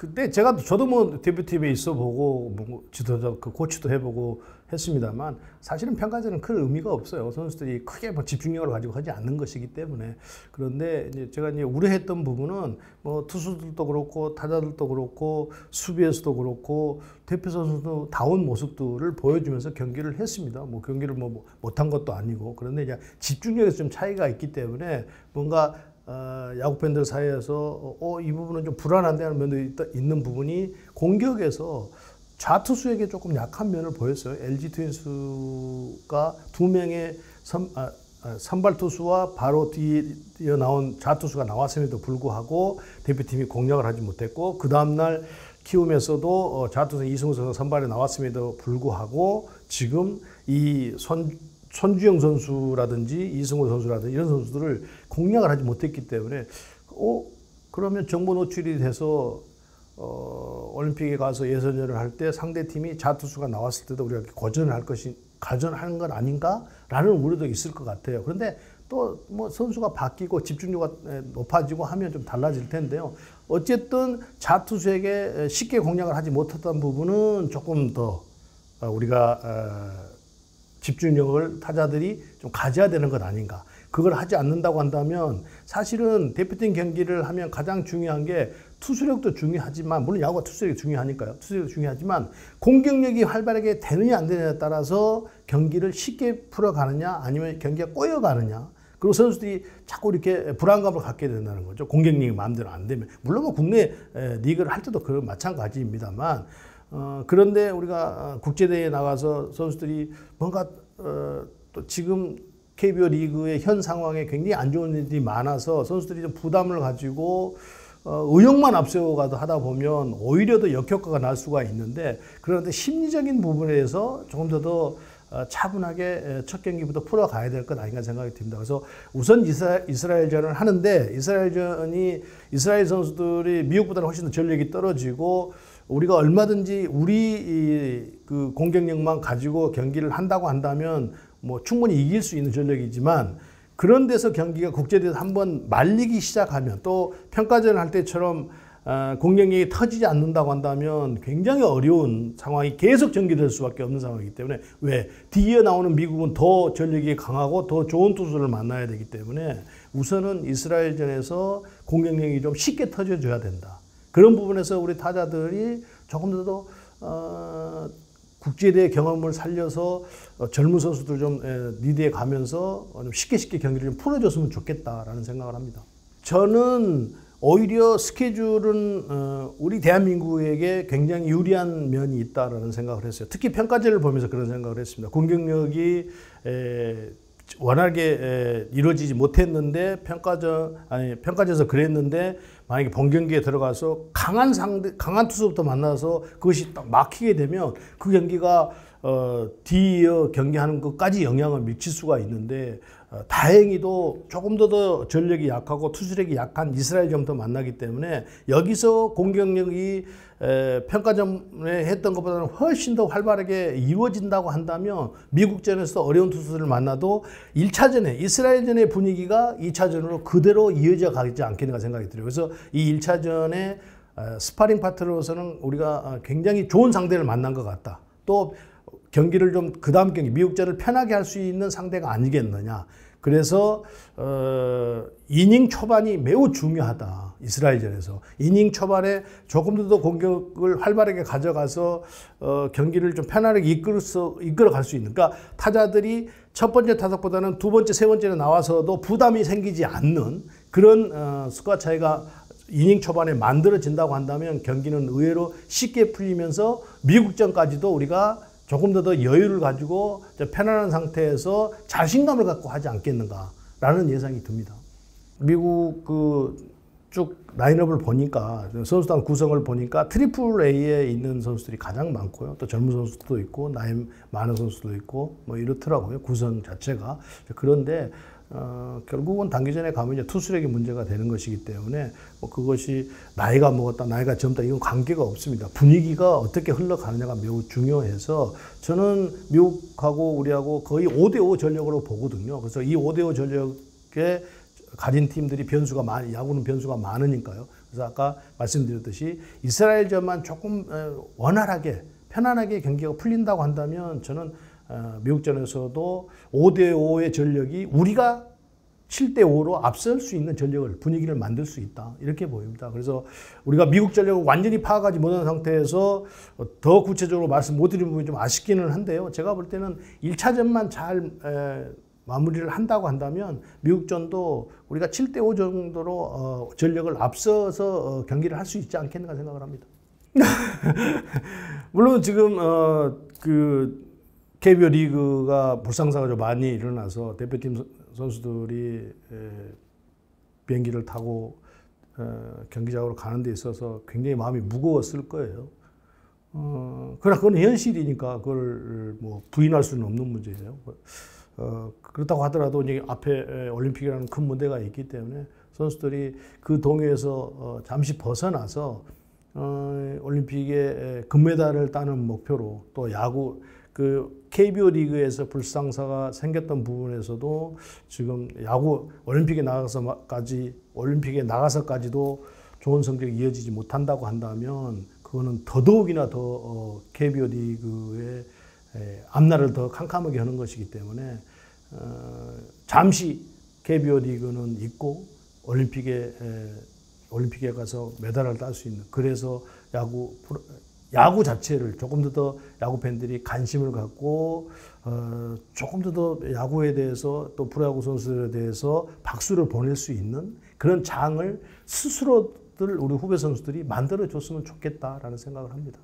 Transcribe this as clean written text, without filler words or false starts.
근데 저도 뭐 대표팀에 있어 보고 뭐 지도자 그 코치도 해보고 했습니다만 사실은 평가전은 큰 의미가 없어요. 선수들이 크게 뭐 집중력을 가지고 하지 않는 것이기 때문에. 그런데 이제 제가 이제 우려했던 부분은 뭐 투수들도 그렇고 타자들도 그렇고 수비에서도 그렇고 대표 선수도 다운 모습들을 보여주면서 경기를 했습니다. 뭐 경기를 뭐 못한 것도 아니고. 그런데 이제 집중력에서 좀 차이가 있기 때문에 뭔가 야구 팬들 사이에서 이 부분은 좀 불안한데 하는 면도 있는 부분이 공격에서 좌투수에게 조금 약한 면을 보였어요. LG 트윈스가 두 명의 선발 투수와 바로 뒤에 나온 좌투수가 나왔음에도 불구하고 대표팀이 공략을 하지 못했고, 그 다음날 키움에서도 좌투수 이승우 선수가 선발에 나왔음에도 불구하고 지금 이 손주영 선수라든지 이승우 선수라든지 이런 선수들을 공략을 하지 못했기 때문에 그러면 정보 노출이 돼서 올림픽에 가서 예선전을 할 때 상대팀이 좌투수가 나왔을 때도 우리가 가전하는 건 아닌가라는 우려도 있을 것 같아요. 그런데 또 뭐 선수가 바뀌고 집중력이 높아지고 하면 좀 달라질 텐데요. 어쨌든 좌투수에게 쉽게 공략을 하지 못했던 부분은 조금 더 우리가 집중력을 타자들이 좀 가져야 되는 것 아닌가. 그걸 하지 않는다고 한다면 사실은 대표팀 경기를 하면 가장 중요한 게 투수력도 중요하지만, 물론 야구가 투수력이 중요하니까요. 투수력도 중요하지만 공격력이 활발하게 되느냐 안 되느냐에 따라서 경기를 쉽게 풀어가느냐 아니면 경기가 꼬여가느냐. 그리고 선수들이 자꾸 이렇게 불안감을 갖게 된다는 거죠. 공격력이 마음대로 안 되면. 물론 뭐 국내 리그를 할 때도 그런 마찬가지입니다만, 그런데 우리가 국제대회에 나가서 선수들이 뭔가 또 지금 KBO 리그의 현 상황에 굉장히 안 좋은 일이 많아서 선수들이 좀 부담을 가지고 의욕만 앞세워가도 하다 보면 오히려 더 역효과가 날 수가 있는데, 그런데 심리적인 부분에서 조금 더 차분하게 첫 경기부터 풀어가야 될 것 아닌가 생각이 듭니다. 그래서 우선 이스라엘전을 하는데, 이스라엘 선수들이 미국보다는 훨씬 더 전력이 떨어지고 우리가 얼마든지 우리 그 공격력만 가지고 경기를 한다고 한다면 뭐 충분히 이길 수 있는 전력이지만, 그런 데서 경기가 국제대회에서 한번 말리기 시작하면, 또 평가전을 할 때처럼 공격력이 터지지 않는다고 한다면 굉장히 어려운 상황이 계속 전개될 수밖에 없는 상황이기 때문에, 왜 뒤에 나오는 미국은 더 전력이 강하고 더 좋은 투수를 만나야 되기 때문에 우선은 이스라엘전에서 공격력이 좀 쉽게 터져줘야 된다. 그런 부분에서 우리 타자들이 조금 더 국제대회 경험을 살려서 젊은 선수들 좀 리드에 가면서 좀 쉽게 경기를 좀 풀어줬으면 좋겠다라는 생각을 합니다. 저는 오히려 스케줄은 우리 대한민국에게 굉장히 유리한 면이 있다라는 생각을 했어요. 특히 평가전을 보면서 그런 생각을 했습니다. 공격력이 원활하게 이루어지지 못했는데 평가전에서 그랬는데, 만약에 본 경기에 들어가서 강한 투수부터 만나서 그것이 딱 막히게 되면 그 경기가 뒤이어 경기하는 것까지 영향을 미칠 수가 있는데, 다행히도 조금 더 전력이 약하고 투수력이 약한 이스라엘전부터 만나기 때문에 여기서 공격력이 평가전에 했던 것보다는 훨씬 더 활발하게 이루어진다고 한다면 미국전에서 어려운 투수들을 만나도 1차전에 이스라엘전의 분위기가 2차전으로 그대로 이어져 가지 않겠는가 생각이 들어요. 그래서 이 1차전에 스파링 파트너로서는 우리가 굉장히 좋은 상대를 만난 것 같다. 또 경기를 좀 그 다음 경기 미국전을 편하게 할 수 있는 상대가 아니겠느냐. 그래서 이닝 초반이 매우 중요하다. 이스라엘전에서 이닝 초반에 조금 더 공격을 활발하게 가져가서 경기를 좀 편안하게 이끌어갈 수 있는, 그러니까 타자들이 첫 번째 타석보다는 두 번째, 세 번째에 나와서도 부담이 생기지 않는 그런 스코어 차이가 이닝 초반에 만들어진다고 한다면 경기는 의외로 쉽게 풀리면서 미국전까지도 우리가 조금 더 여유를 가지고 편안한 상태에서 자신감을 갖고 하지 않겠는가라는 예상이 듭니다. 미국 쭉 라인업을 보니까, 선수단 구성을 보니까 트리플 A에 있는 선수들이 가장 많고요. 또 젊은 선수도 있고 나이 많은 선수도 있고 뭐 이렇더라고요. 구성 자체가. 그런데 결국은 단기전에 가면 이제 투수력이 문제가 되는 것이기 때문에 뭐 그것이 나이가 먹었다, 나이가 젊다 이건 관계가 없습니다. 분위기가 어떻게 흘러가느냐가 매우 중요해서 저는 미국하고 우리하고 거의 5대5 전력으로 보거든요. 그래서 이 5대5 전력에 가진 팀들이 야구는 변수가 많으니까요. 그래서 아까 말씀드렸듯이 이스라엘전만 조금 원활하게 편안하게 경기가 풀린다고 한다면 저는 미국전에서도 5대5의 전력이 우리가 7대5로 앞설 수 있는 분위기를 만들 수 있다. 이렇게 보입니다. 그래서 우리가 미국 전력을 완전히 파악하지 못한 상태에서 더 구체적으로 말씀 못 드린 부분이 좀 아쉽기는 한데요. 제가 볼 때는 1차전만 잘 마무리를 한다고 한다면 미국전도 우리가 7대5 정도로 전력을 앞서서 경기를 할 수 있지 않겠는가 생각을 합니다. 물론 지금 KBO 리그가 불상사가 좀 많이 일어나서 대표팀 선수들이 비행기를 타고 경기장으로 가는 데 있어서 굉장히 마음이 무거웠을 거예요. 그러나 그건 현실이니까 그걸 뭐 부인할 수는 없는 문제예요. 그렇다고 하더라도 이제 앞에 올림픽이라는 큰 문제가 있기 때문에 선수들이 그 동요에서 잠시 벗어나서 올림픽에 금메달을 따는 목표로 또 야구 KBO 리그에서 불상사가 생겼던 부분에서도 지금 올림픽에 나가서까지도 좋은 성적이 이어지지 못한다고 한다면 그거는 더더욱이나 더 KBO 리그의 앞날을 더 캄캄하게 하는 것이기 때문에 잠시 KBO 리그는 있고 올림픽에 가서 메달을 딸 수 있는, 그래서 야구 자체를 조금 더 야구 팬들이 관심을 갖고 조금 더 야구에 대해서 또 프로야구 선수들에 대해서 박수를 보낼 수 있는 그런 장을 스스로들 우리 후배 선수들이 만들어 줬으면 좋겠다라는 생각을 합니다.